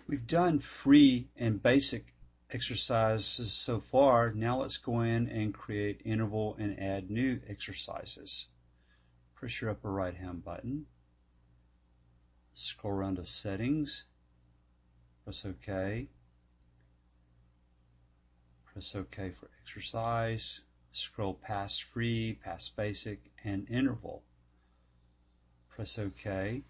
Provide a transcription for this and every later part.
We've done free and basic exercises so far. Now let's go in and create interval and add new exercises. Press your upper right hand button. Scroll around to settings. Press OK. Press OK for exercise. Scroll past free, past basic, and interval. Press OK.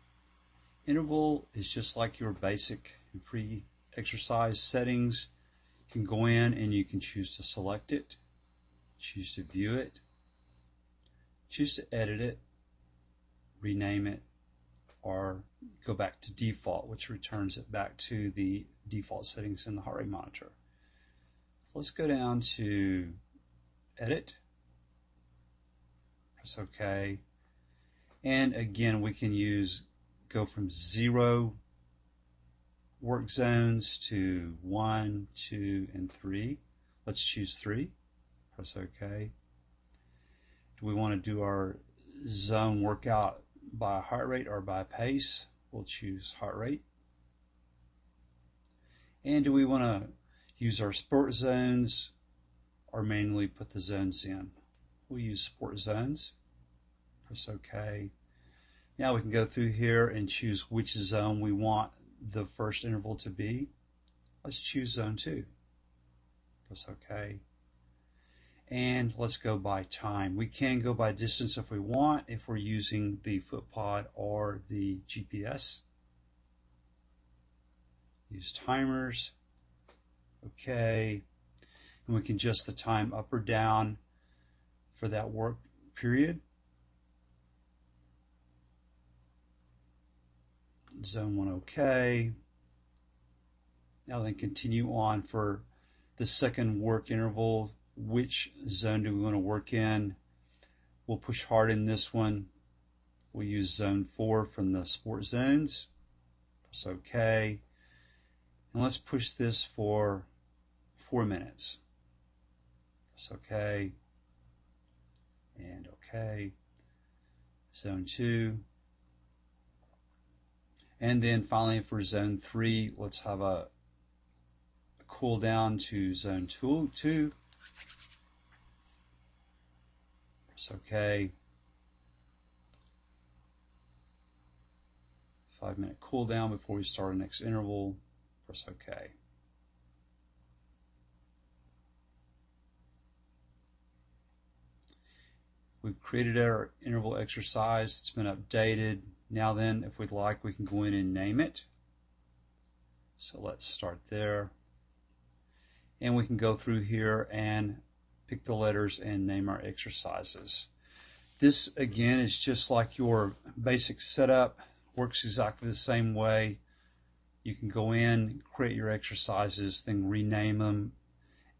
Interval is just like your basic and free exercise settings. You can go in and you can choose to select it, choose to view it, choose to edit it, rename it, or go back to default, which returns it back to the default settings in the heart rate monitor. So let's go down to edit, press OK, and again we can go from 0 work zones to 1, 2, and 3. Let's choose 3. Press OK. Do we want to do our zone workout by heart rate or by pace? We'll choose heart rate. And do we want to use our sport zones or manually put the zones in? We'll use sport zones. Press OK. Now we can go through here and choose which zone we want the first interval to be. Let's choose zone 2. Press OK. And let's go by time. We can go by distance if we want, if we're using the FootPod or the GPS. Use timers. OK. And we can adjust the time up or down for that work period. Zone 1 OK. Now then continue on for the second work interval. Which zone do we want to work in? We'll push hard in this one. We'll use zone 4 from the sport zones. Press OK. And let's push this for 4 minutes. Press OK. And OK. Zone 2. And then finally for zone 3, let's have a cool down to zone 2. Press OK. 5-minute cool down before we start our next interval. Press OK. We've created our interval exercise. It's been updated. Now then, if we'd like, we can go in and name it. So let's start there. And we can go through here and pick the letters and name our exercises. This, again, is just like your basic setup. Works exactly the same way. You can go in, create your exercises, then rename them.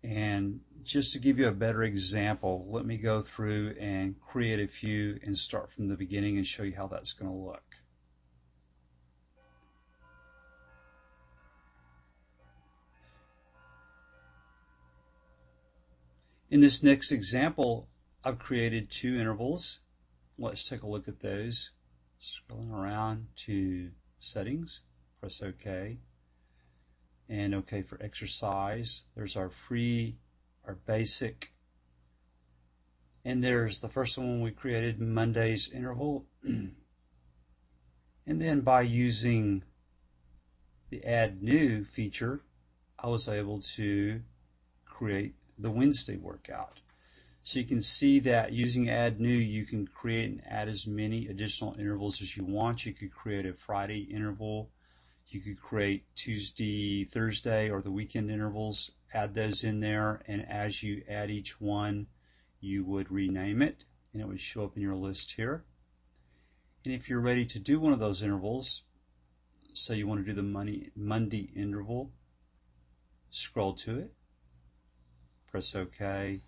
And just to give you a better example, let me go through and create a few and start from the beginning and show you how that's going to look. In this next example, I've created 2 intervals. Let's take a look at those. Scrolling around to settings, press OK. And OK for exercise. There's our free, our basic. And there's the first one we created, Monday's interval. And then by using the Add New feature, I was able to create the Wednesday workout. So you can see that using Add New, you can create and add as many additional intervals as you want. You could create a Friday interval. You could create Tuesday, Thursday, or the weekend intervals, add those in there, and as you add each one, you would rename it, and it would show up in your list here. And if you're ready to do one of those intervals, say you want to do the Monday interval, scroll to it, press OK,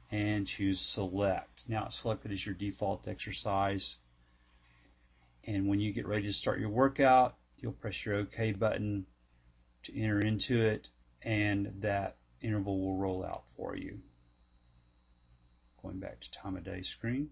and choose Select. Now it's selected as your default exercise, and when you get ready to start your workout, you'll press your OK button to enter into it, and that interval will roll out for you. Going back to time of day screen.